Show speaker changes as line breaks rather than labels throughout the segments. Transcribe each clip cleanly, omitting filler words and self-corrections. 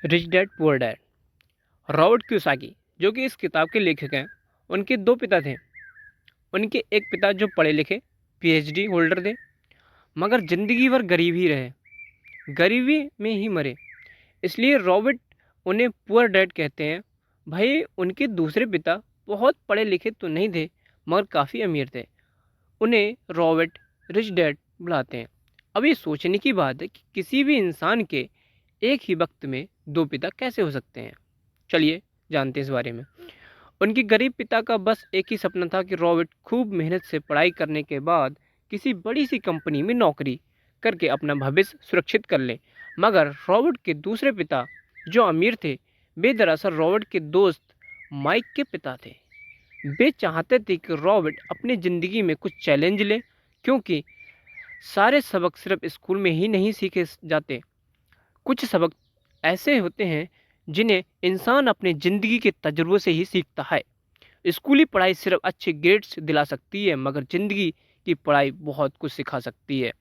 Rich dad poor dad. Robert Kiyosaki जो कि इस किताब के लेखक हैं, उनके दो पिता थे। उनके एक पिता जो पढ़े लिखे पीएचडी होल्डर थे, मगर जिंदगी भर गरीब ही रहे, गरीबी में ही मरे। इसलिए रॉबर्ट उन्हें पुअर डैड कहते हैं। भाई उनके दूसरे पिता बहुत पढ़े लिखे तो नहीं थे, मगर काफ़ी अमीर थे। उन्हें रॉबर्ट रिच डैड बुलाते हैं। अब ये सोचने की बात है कि किसी भी इंसान के एक ही वक्त में दो पिता कैसे हो सकते हैं। चलिए जानते हैं इस बारे में। उनके गरीब पिता का बस एक ही सपना था कि रॉबर्ट खूब मेहनत से पढ़ाई करने के बाद किसी बड़ी सी कंपनी में नौकरी करके अपना भविष्य सुरक्षित कर ले। मगर रॉबर्ट के दूसरे पिता जो अमीर थे, वे दरअसल रॉबर्ट के दोस्त माइक के पिता थे। वे चाहते थे कि रॉबर्ट अपनी ज़िंदगी में कुछ चैलेंज ले, क्योंकि सारे सबक सिर्फ स्कूल में ही नहीं सीखे जाते। कुछ सबक ऐसे होते हैं जिन्हें इंसान अपनी ज़िंदगी के तजुर्बे से ही सीखता है। स्कूली पढ़ाई सिर्फ अच्छे ग्रेड्स दिला सकती है, मगर ज़िंदगी की पढ़ाई बहुत कुछ सिखा सकती है।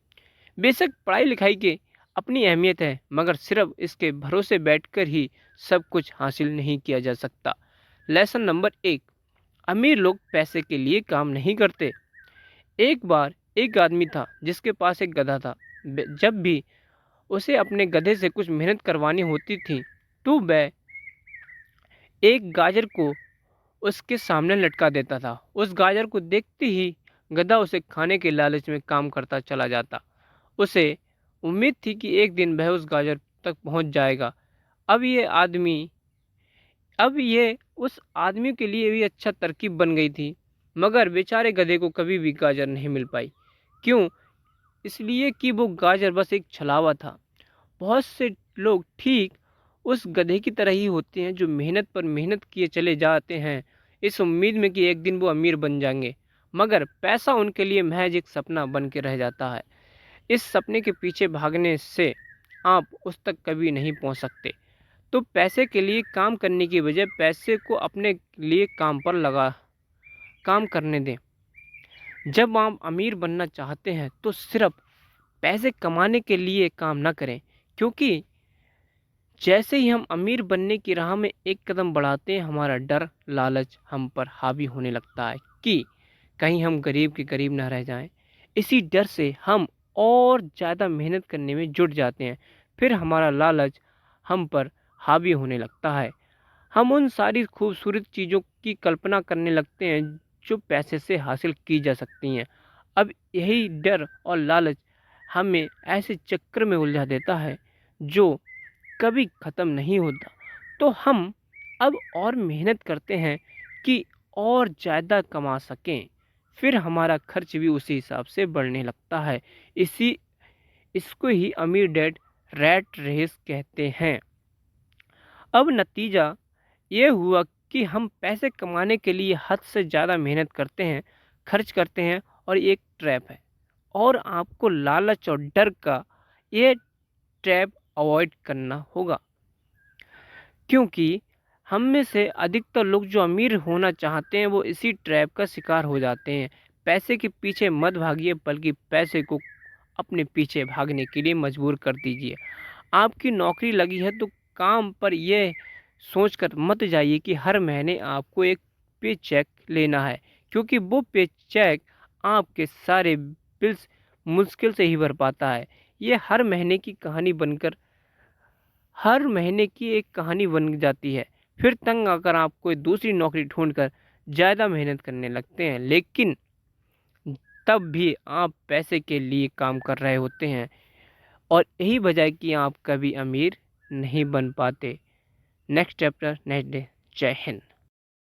बेशक पढ़ाई लिखाई की अपनी अहमियत है, मगर सिर्फ इसके भरोसे बैठकर ही सब कुछ हासिल नहीं किया जा सकता। लेसन नंबर 1, अमीर लोग पैसे के लिए काम नहीं करते। एक बार एक आदमी था जिसके पास एक गधा था। जब भी उसे अपने गधे से कुछ मेहनत करवानी होती थी, तो वह एक गाजर को उसके सामने लटका देता था। उस गाजर को देखते ही गधा उसे खाने के लालच में काम करता चला जाता। उसे उम्मीद थी कि एक दिन वह उस गाजर तक पहुंच जाएगा। अब ये आदमी अब ये उस आदमी के लिए भी अच्छा तरकीब बन गई थी, मगर बेचारे गधे को कभी भी गाजर नहीं मिल पाई। क्यों? इसलिए कि वो गाजर बस एक छलावा था। बहुत से लोग ठीक उस गधे की तरह ही होते हैं जो मेहनत पर मेहनत किए चले जाते हैं, इस उम्मीद में कि एक दिन वो अमीर बन जाएंगे, मगर पैसा उनके लिए महज एक सपना बन के रह जाता है। इस सपने के पीछे भागने से आप उस तक कभी नहीं पहुंच सकते। तो पैसे के लिए काम करने की बजाय पैसे को अपने लिए काम करने दें। जब आप अमीर बनना चाहते हैं तो सिर्फ पैसे कमाने के लिए काम ना करें, क्योंकि जैसे ही हम अमीर बनने की राह में एक कदम बढ़ाते हैं, हमारा डर लालच हम पर हावी होने लगता है कि कहीं हम गरीब के गरीब ना रह जाएं। इसी डर से हम और ज़्यादा मेहनत करने में जुट जाते हैं। फिर हमारा लालच हम पर हावी होने लगता है। हम उन सारी खूबसूरत चीज़ों की कल्पना करने लगते हैं जो पैसे से हासिल की जा सकती हैं। अब यही डर और लालच हमें ऐसे चक्कर में उलझा देता है जो कभी ख़त्म नहीं होता। तो हम अब और मेहनत करते हैं कि और ज़्यादा कमा सकें। फिर हमारा खर्च भी उसी हिसाब से बढ़ने लगता है। इसी इसको ही अमीर डैड रैट रेस कहते हैं। अब नतीजा ये हुआ कि हम पैसे कमाने के लिए हद से ज़्यादा मेहनत करते हैं, खर्च करते हैं, और ये एक ट्रैप है। और आपको लालच और डर का ये ट्रैप अवॉइड करना होगा, क्योंकि हम में से अधिकतर लोग जो अमीर होना चाहते हैं वो इसी ट्रैप का शिकार हो जाते हैं। पैसे के पीछे मत भागिए, बल्कि पैसे को अपने पीछे भागने के लिए मजबूर कर दीजिए। आपकी नौकरी लगी है तो काम पर यह सोचकर मत जाइए कि हर महीने आपको एक पे चेक लेना है, क्योंकि वो पे चेक आपके सारे बिल्स मुश्किल से ही भर पाता है। ये हर महीने की एक कहानी बन जाती है। फिर तंग आकर आप कोई दूसरी नौकरी ढूंढकर ज़्यादा मेहनत करने लगते हैं, लेकिन तब भी आप पैसे के लिए काम कर रहे होते हैं, और यही वजह है कि आप कभी अमीर नहीं बन पाते। Next chapter next day. जय हिंद।